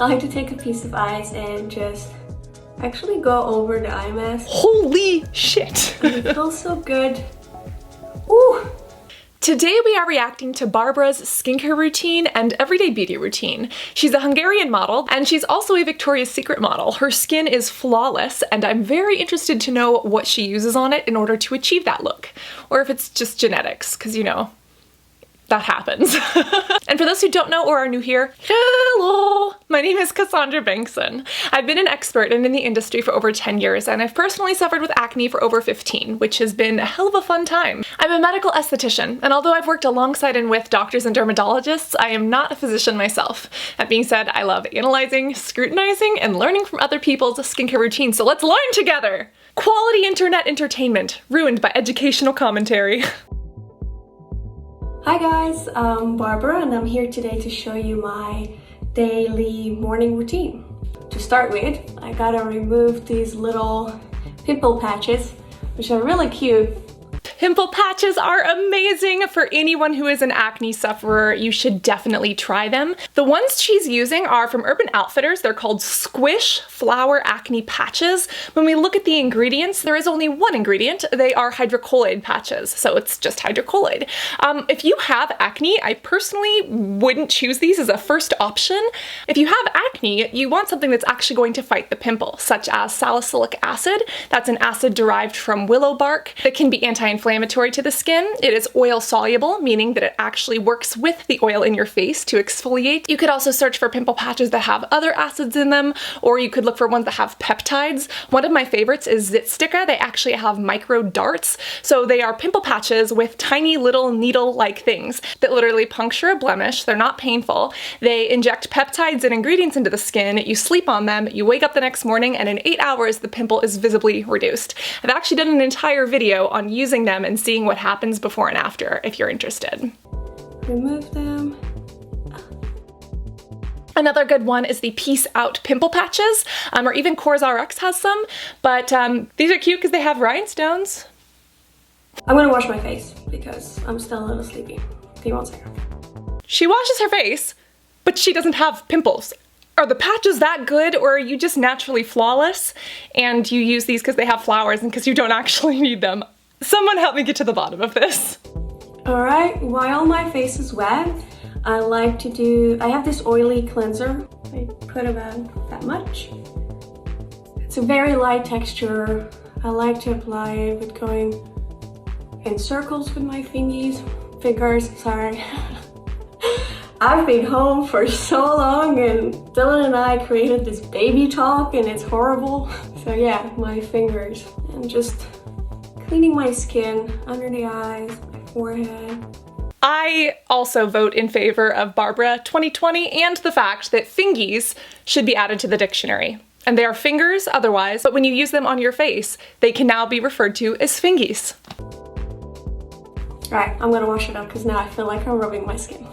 I like to take a piece of ice and just actually go over the eye mask. Holy shit! It feels so good. Ooh! Today we are reacting to Barbara's skincare routine and everyday beauty routine. She's a Hungarian model, and she's also a Victoria's Secret model. Her skin is flawless, and I'm very interested to know what she uses on it in order to achieve that look. Or if it's just genetics, because you know, that happens. And for those who don't know or are new here, hello! My name is Cassandra Bankson. I've been an expert and in the industry for over 10 years, and I've personally suffered with acne for over 15, which has been a hell of a fun time. I'm a medical esthetician, and although I've worked alongside and with doctors and dermatologists, I am not a physician myself. That being said, I love analyzing, scrutinizing, and learning from other people's skincare routines, so let's learn together! Quality internet entertainment, ruined by educational commentary. Hi guys, I'm Barbara and I'm here today to show you my daily morning routine. To start with, I gotta remove these little pimple patches, which are really cute. Pimple patches are amazing. For anyone who is an acne sufferer, you should definitely try them. The ones she's using are from Urban Outfitters. They're called Squish Flower Acne Patches. When we look at the ingredients, there is only one ingredient. They are hydrocolloid patches, so it's just hydrocolloid. If you have acne, I personally wouldn't choose these as a first option. If you have acne, you want something that's actually going to fight the pimple, such as salicylic acid. That's an acid derived from willow bark that can be anti-inflammatory to the skin. It is oil soluble, meaning that it actually works with the oil in your face to exfoliate. You could also search for pimple patches that have other acids in them, or you could look for ones that have peptides. One of my favorites is Zitstica. They actually have micro darts. So they are pimple patches with tiny little needle-like things that literally puncture a blemish. They're not painful. They inject peptides and ingredients into the skin. You sleep on them, you wake up the next morning, and in 8 hours the pimple is visibly reduced. I've actually done an entire video on using them and seeing what happens before and after, if you're interested. Remove them. Another good one is the Peace Out pimple patches, or even CoreRx has some, but these are cute because they have rhinestones. I'm gonna wash my face because I'm still a little sleepy. Give me 1 second. She washes her face, but she doesn't have pimples. Are the patches that good, or are you just naturally flawless and you use these because they have flowers and because you don't actually need them? Someone help me get to the bottom of this. Alright, while my face is wet, I have this oily cleanser. I put about that much. It's a very light texture. I like to apply it with going in circles with my fingers, sorry. I've been home for so long and Dylan and I created this baby talk and it's horrible. So yeah, my fingers and just cleaning my skin under the eyes, my forehead. I also vote in favor of Barbara 2020 and the fact that fingies should be added to the dictionary. And they are fingers otherwise, but when you use them on your face, they can now be referred to as fingies. Right, I'm gonna wash it up because now I feel like I'm rubbing my skin.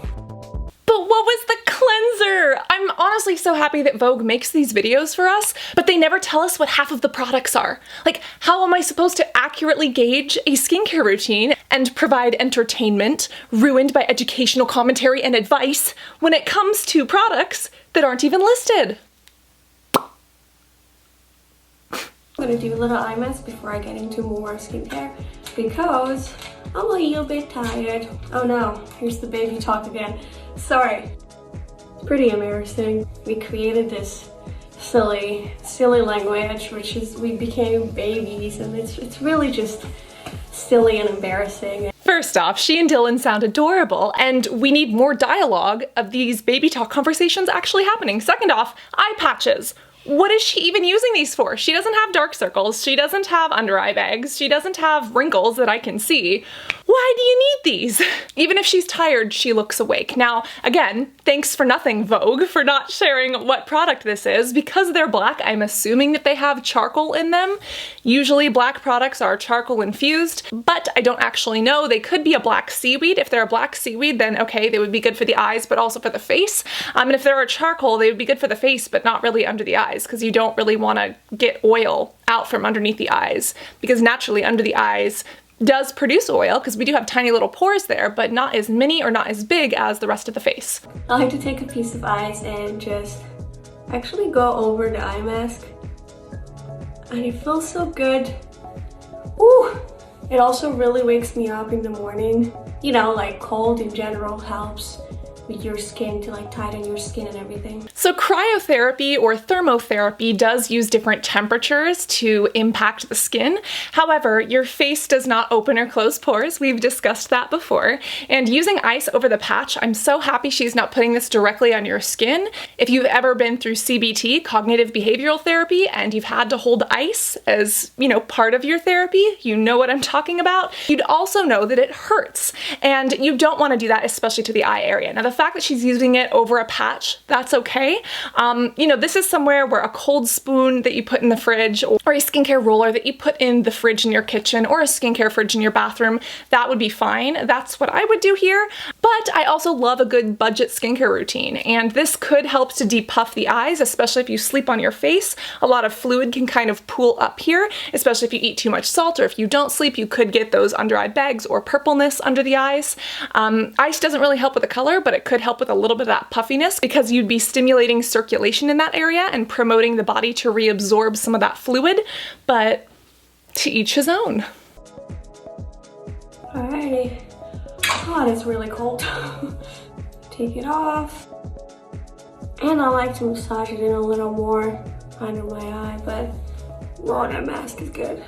But what was the cleanser? I'm honestly so happy that Vogue makes these videos for us, but they never tell us what half of the products are. Like, how am I supposed to accurately gauge a skincare routine and provide entertainment ruined by educational commentary and advice when it comes to products that aren't even listed? I'm gonna do a little eye mask before I get into more skincare because I'm a little bit tired. Oh no, here's the baby talk again. Sorry. It's pretty embarrassing. We created this silly language, which is we became babies, and it's really just silly and embarrassing. First off, she and Dylan sound adorable, and we need more dialogue of these baby talk conversations actually happening. Second off, eye patches. What is she even using these for? She doesn't have dark circles, she doesn't have under eye bags, she doesn't have wrinkles that I can see. Why do you need these? Even if she's tired, she looks awake. Now, again, thanks for nothing, Vogue, for not sharing what product this is. Because they're black, I'm assuming that they have charcoal in them. Usually black products are charcoal infused, but I don't actually know. They could be a black seaweed. If they're a black seaweed, then okay, they would be good for the eyes, but also for the face. And if they're a charcoal, they would be good for the face, but not really under the eyes, because you don't really want to get oil out from underneath the eyes, because naturally under the eyes does produce oil, because we do have tiny little pores there, but not as many or not as big as the rest of the face. I like to take a piece of ice and just actually go over the eye mask and it feels so good. Ooh! It also really wakes me up in the morning. You know, like cold in general helps with your skin to like tighten your skin and everything. So cryotherapy or thermotherapy does use different temperatures to impact the skin. However, your face does not open or close pores. We've discussed that before. And using ice over the patch, I'm so happy she's not putting this directly on your skin. If you've ever been through CBT, cognitive behavioral therapy, and you've had to hold ice as, you know, part of your therapy, you know what I'm talking about. You'd also know that it hurts. And you don't want to do that, especially to the eye area. Now, the fact that she's using it over a patch, that's okay. You know, this is somewhere where a cold spoon that you put in the fridge or a skincare roller that you put in the fridge in your kitchen or a skincare fridge in your bathroom, that would be fine. That's what I would do here. But I also love a good budget skincare routine, and this could help to depuff the eyes, especially if you sleep on your face. A lot of fluid can kind of pool up here, especially if you eat too much salt, or if you don't sleep, you could get those under-eye bags or purpleness under the eyes. Ice doesn't really help with the color, but it could help with a little bit of that puffiness because you'd be stimulating circulation in that area and promoting the body to reabsorb some of that fluid, but to each his own. Alrighty. God, it's really cold. Take it off. And I like to massage it in a little more under my eye, but oh, that mask is good.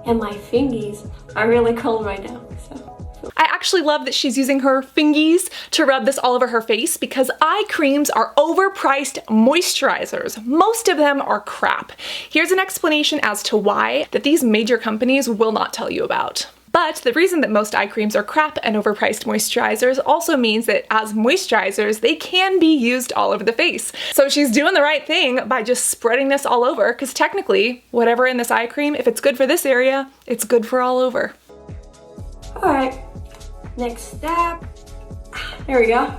And my fingies are really cold right now, so. I actually love that she's using her fingies to rub this all over her face because eye creams are overpriced moisturizers. Most of them are crap. Here's an explanation as to why that these major companies will not tell you about. But the reason that most eye creams are crap and overpriced moisturizers also means that as moisturizers, they can be used all over the face. So she's doing the right thing by just spreading this all over, because technically, whatever in this eye cream, if it's good for this area, it's good for all over. Alright, next step. There we go.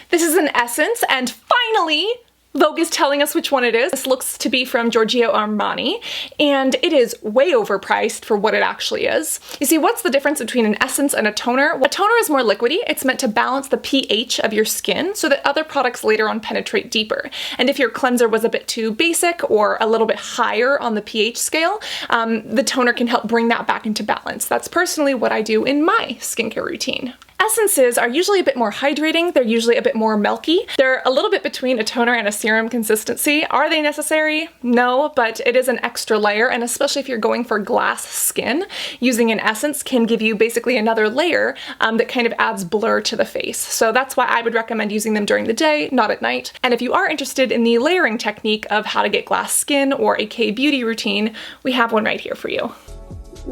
This is an essence, and finally, Vogue is telling us which one it is. This looks to be from Giorgio Armani, and it is way overpriced for what it actually is. You see, what's the difference between an essence and a toner? Well, a toner is more liquidy. It's meant to balance the pH of your skin so that other products later on penetrate deeper. And if your cleanser was a bit too basic or a little bit higher on the pH scale, the toner can help bring that back into balance. That's personally what I do in my skincare routine. Essences are usually a bit more hydrating, they're usually a bit more milky. They're a little bit between a toner and a serum consistency. Are they necessary? No, but it is an extra layer, and especially if you're going for glass skin, using an essence can give you basically another layer that kind of adds blur to the face. So that's why I would recommend using them during the day, not at night. And if you are interested in the layering technique of how to get glass skin or a K-beauty routine, we have one right here for you.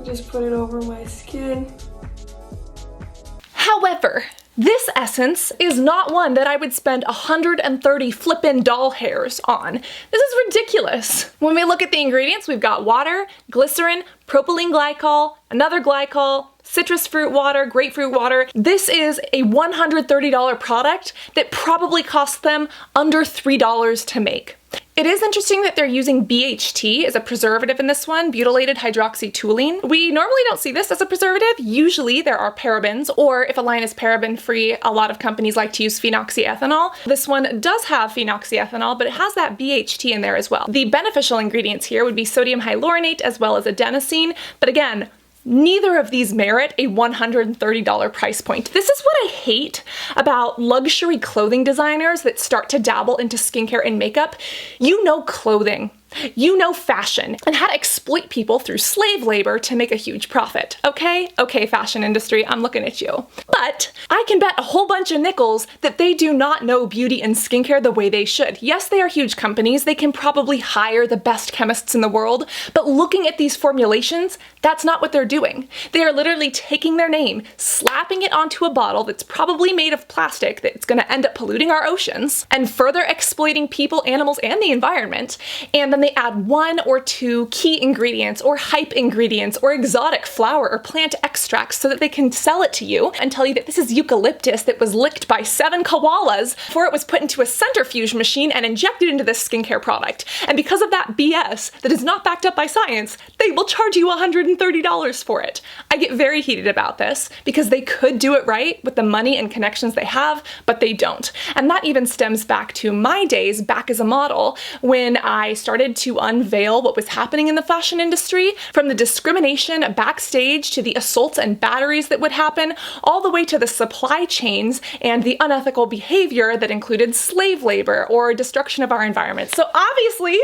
Just put it over my skin. However, this essence is not one that I would spend 130 flippin' doll hairs on. This is ridiculous. When we look at the ingredients, we've got water, glycerin, propylene glycol, another glycol, citrus fruit water, grapefruit water. This is a $130 product that probably cost them under $3 to make. It is interesting that they're using BHT as a preservative in this one, butylated hydroxytoluene. We normally don't see this as a preservative. Usually there are parabens, or if a line is paraben-free, a lot of companies like to use phenoxyethanol. This one does have phenoxyethanol, but it has that BHT in there as well. The beneficial ingredients here would be sodium hyaluronate as well as adenosine, but again, neither of these merit a $130 price point. This is what I hate about luxury clothing designers that start to dabble into skincare and makeup. You know clothing. You know fashion and how to exploit people through slave labor to make a huge profit. Okay? Okay, fashion industry, I'm looking at you. But I can bet a whole bunch of nickels that they do not know beauty and skincare the way they should. Yes, they are huge companies. They can probably hire the best chemists in the world, but looking at these formulations, that's not what they're doing. They are literally taking their name, slapping it onto a bottle that's probably made of plastic that's gonna end up polluting our oceans, and further exploiting people, animals, and the environment, and then they add one or two key ingredients or hype ingredients or exotic flower or plant extracts so that they can sell it to you and tell you that this is eucalyptus that was licked by 7 koalas before it was put into a centrifuge machine and injected into this skincare product. And because of that BS that is not backed up by science, they will charge you $130 for it. I get very heated about this because they could do it right with the money and connections they have, but they don't. And that even stems back to my days back as a model when I started to unveil what was happening in the fashion industry, from the discrimination backstage to the assaults and batteries that would happen, all the way to the supply chains and the unethical behavior that included slave labor or destruction of our environment. So obviously,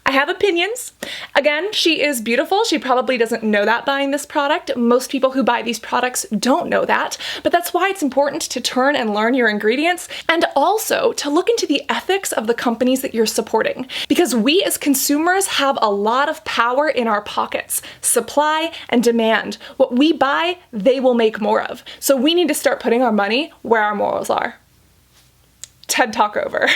I have opinions. Again, she is beautiful. She probably doesn't know that buying this product. Most people who buy these products don't know that, but that's why it's important to turn and learn your ingredients, and also to look into the ethics of the companies that you're supporting, because we as consumers have a lot of power in our pockets. Supply and demand. What we buy, they will make more of. So we need to start putting our money where our morals are. TED Talk over.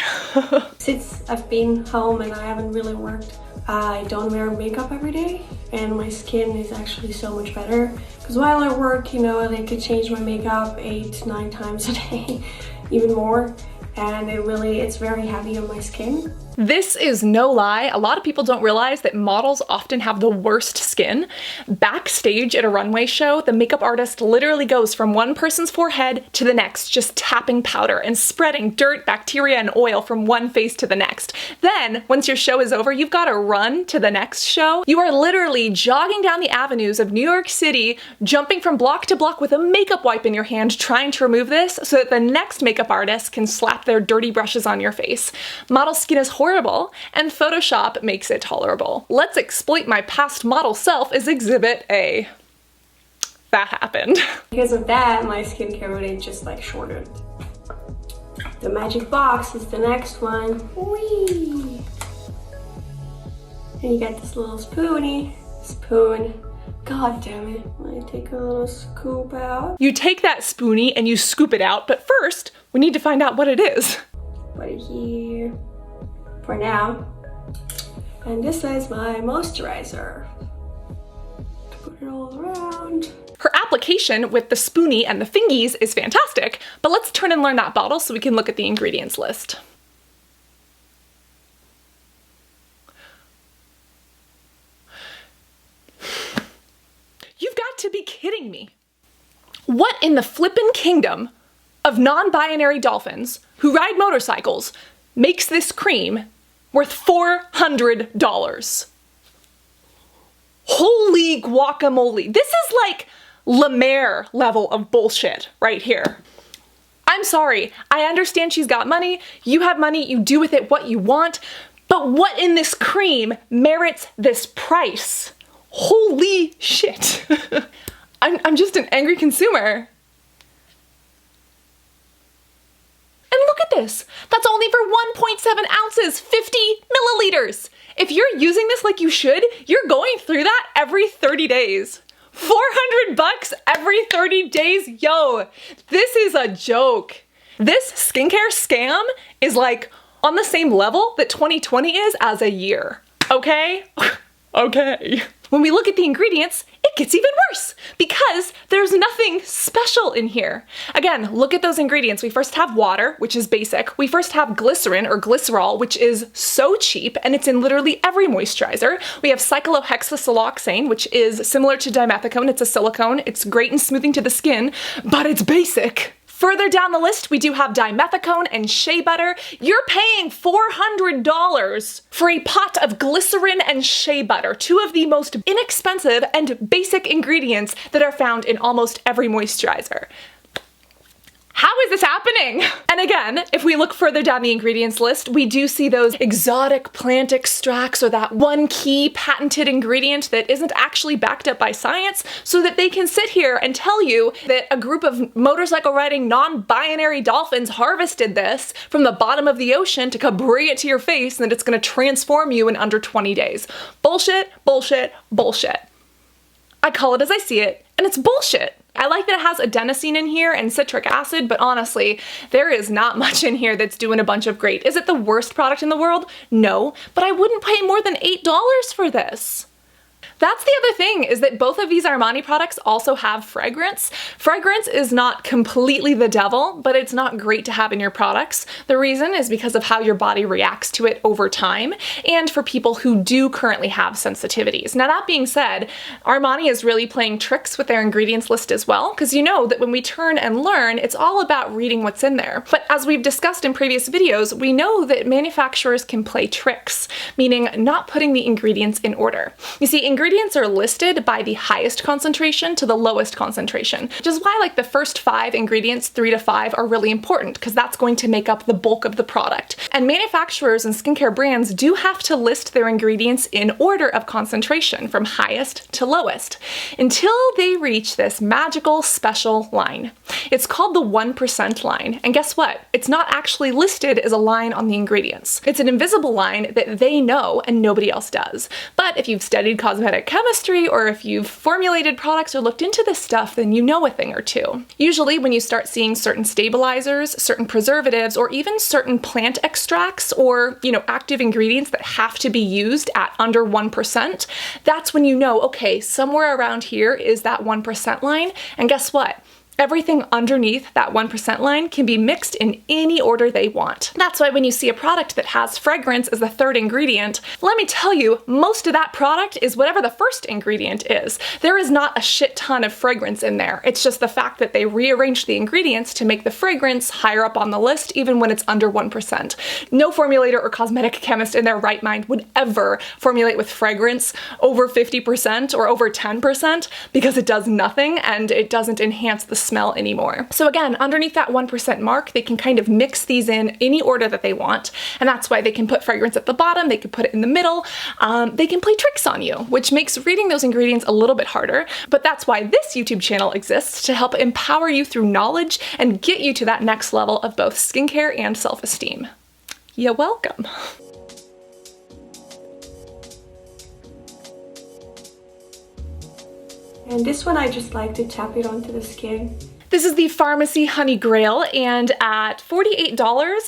Since I've been home and I haven't really worked, I don't wear makeup every day, and my skin is actually so much better. Because while I work, you know, I could change my makeup 8 to 9 times a day, even more, and it's very heavy on my skin. This is no lie. A lot of people don't realize that models often have the worst skin. Backstage at a runway show, the makeup artist literally goes from one person's forehead to the next, just tapping powder and spreading dirt, bacteria, and oil from one face to the next. Then, once your show is over, you've got to run to the next show. You are literally jogging down the avenues of New York City, jumping from block to block with a makeup wipe in your hand, trying to remove this so that the next makeup artist can slap their dirty brushes on your face. Model skin is horrible, and Photoshop makes it tolerable. Let's exploit my past model self as Exhibit A. That happened. Because of that, my skincare routine just like shortened. The magic box is the next one. Whee! And you get this little spoon. God damn it. I take a little scoop out. You take that spoonie and you scoop it out, but first, we need to find out what it is. Put it here for now. And this is my moisturizer. Put it all around. Her application with the spoonie and the fingies is fantastic, but let's turn and learn that bottle so we can look at the ingredients list. You've got to be kidding me. What in the flippin' kingdom of non-binary dolphins who ride motorcycles makes this cream worth $400? Holy guacamole. This is like La Mer level of bullshit right here. I'm sorry, I understand she's got money, you have money, you do with it what you want, but what in this cream merits this price? Holy shit. I'm just an angry consumer. And look at this. That's only for 1.7 ounces, 50 milliliters. If you're using this like you should, you're going through that every 30 days. 400 bucks every 30 days? Yo, this is a joke. This skincare scam is like on the same level that 2020 is as a year, okay? Okay. When we look at the ingredients, it gets even worse because there's nothing special in here. Again, look at those ingredients. We first have water, which is basic. We first have glycerin or glycerol, which is so cheap and it's in literally every moisturizer. We have cyclohexasiloxane, which is similar to dimethicone. It's a silicone. It's great in smoothing to the skin, but it's basic. Further down the list, we do have dimethicone and shea butter. You're paying $400 for a pot of glycerin and shea butter, two of the most inexpensive and basic ingredients that are found in almost every moisturizer. How is this happening? And again, if we look further down the ingredients list, we do see those exotic plant extracts or that one key patented ingredient that isn't actually backed up by science, so that they can sit here and tell you that a group of motorcycle riding non-binary dolphins harvested this from the bottom of the ocean to come bring it to your face and that it's gonna transform you in under 20 days. Bullshit, bullshit, bullshit. I call it as I see it, and it's bullshit. I like that it has adenosine in here and citric acid, but honestly, there is not much in here that's doing a bunch of great. Is it the worst product in the world? No, but I wouldn't pay more than $8 for this. That's the other thing, is that both of these Armani products also have fragrance. Fragrance is not completely the devil, but it's not great to have in your products. The reason is because of how your body reacts to it over time, and for people who do currently have sensitivities. Now that being said, Armani is really playing tricks with their ingredients list as well, because you know that when we turn and learn, it's all about reading what's in there. But as we've discussed in previous videos, we know that manufacturers can play tricks, meaning not putting the ingredients in order. You see, ingredients are listed by the highest concentration to the lowest concentration, which is why like the first 5 ingredients, 3 to 5, are really important, because that's going to make up the bulk of the product. And manufacturers and skincare brands do have to list their ingredients in order of concentration from highest to lowest until they reach this magical special line. It's called the 1% line, and guess what? It's not actually listed as a line on the ingredients. It's an invisible line that they know and nobody else does. But if you've studied cosmetic chemistry, or if you've formulated products or looked into this stuff, then you know a thing or two. Usually when you start seeing certain stabilizers, certain preservatives, or even certain plant extracts or, active ingredients that have to be used at under 1%, that's when you know, okay, somewhere around here is that 1% line, and guess what? Everything underneath that 1% line can be mixed in any order they want. That's why when you see a product that has fragrance as the 3rd ingredient, let me tell you, most of that product is whatever the 1st ingredient is. There is not a shit ton of fragrance in there. It's just the fact that they rearranged the ingredients to make the fragrance higher up on the list, even when it's under 1%. No formulator or cosmetic chemist in their right mind would ever formulate with fragrance over 50% or over 10%, because it does nothing and it doesn't enhance the smell anymore. So again, underneath that 1% mark, they can kind of mix these in any order that they want, and that's why they can put fragrance at the bottom, they can put it in the middle, they can play tricks on you, which makes reading those ingredients a little bit harder, but that's why this YouTube channel exists, to help empower you through knowledge and get you to that next level of both skincare and self-esteem. You're welcome. And this one I just like to tap it onto the skin. This is the Pharmacy Honey Grail, and at $48,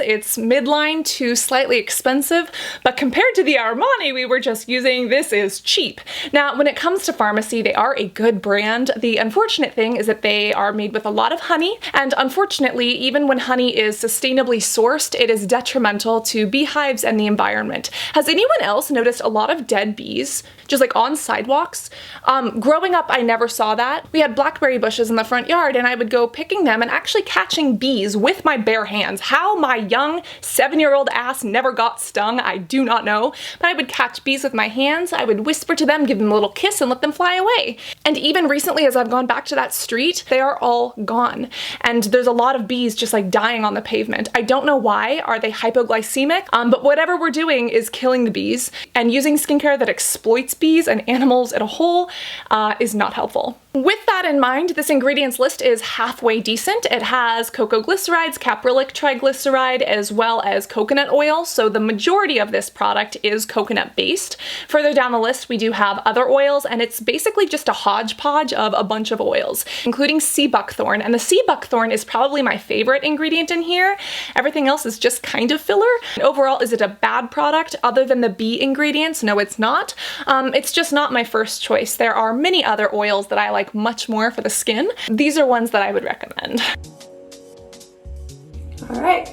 it's midline to slightly expensive, but compared to the Armani we were just using, this is cheap. Now, when it comes to Pharmacy, they are a good brand. The unfortunate thing is that they are made with a lot of honey, and unfortunately, even when honey is sustainably sourced, it is detrimental to beehives and the environment. Has anyone else noticed a lot of dead bees, just like on sidewalks? Growing up, I never saw that. We had blackberry bushes in the front yard, and I would go picking them and actually catching bees with my bare hands. How my young 7-year-old ass never got stung, I do not know, but I would catch bees with my hands, I would whisper to them, give them a little kiss, and let them fly away. And even recently, as I've gone back to that street, they are all gone. And there's a lot of bees just like dying on the pavement. I don't know why. Are they hypoglycemic? But whatever we're doing is killing the bees, and using skincare that exploits bees and animals as a whole is not helpful. With that in mind, this ingredients list is halfway decent. It has cocoa glycerides, caprylic triglyceride, as well as coconut oil, so the majority of this product is coconut based. Further down the list, we do have other oils, and it's basically just a hodgepodge of a bunch of oils, including sea buckthorn, and the sea buckthorn is probably my favorite ingredient in here. Everything else is just kind of filler. Overall, is it a bad product other than the bee ingredients? No, it's not. It's just not my first choice. There are many other oils that I like much more for the skin. These are ones that I would recommend. All right,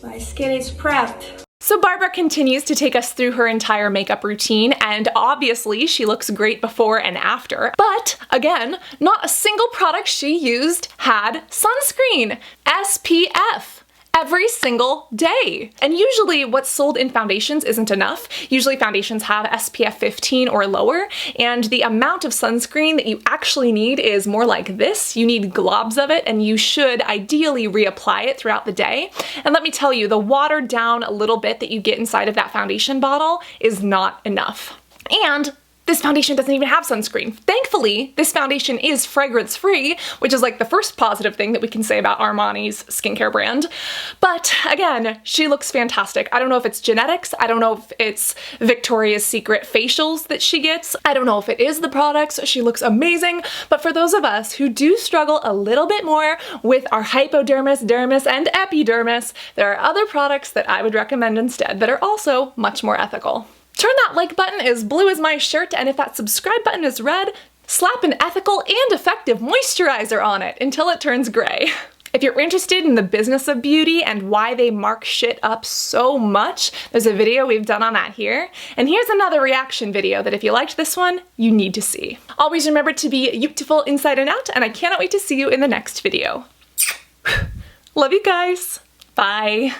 my skin is prepped. So Barbara continues to take us through her entire makeup routine, and obviously she looks great before and after, but again, not a single product she used had sunscreen, SPF. Every single day. And usually what's sold in foundations isn't enough. Usually foundations have SPF 15 or lower, and the amount of sunscreen that you actually need is more like this. You need globs of it, and you should ideally reapply it throughout the day. And let me tell you, the watered down a little bit that you get inside of that foundation bottle is not enough. And this foundation doesn't even have sunscreen. Thankfully, this foundation is fragrance-free, which is like the first positive thing that we can say about Armani's skincare brand. But again, she looks fantastic. I don't know if it's genetics. I don't know if it's Victoria's Secret facials that she gets. I don't know if it is the products. She looks amazing. But for those of us who do struggle a little bit more with our hypodermis, dermis, and epidermis, there are other products that I would recommend instead that are also much more ethical. Turn that like button as blue as my shirt, and if that subscribe button is red, slap an ethical and effective moisturizer on it until it turns gray. If you're interested in the business of beauty and why they mark shit up so much, there's a video we've done on that here. And here's another reaction video that if you liked this one, you need to see. Always remember to be beautiful inside and out, and I cannot wait to see you in the next video. Love you guys. Bye.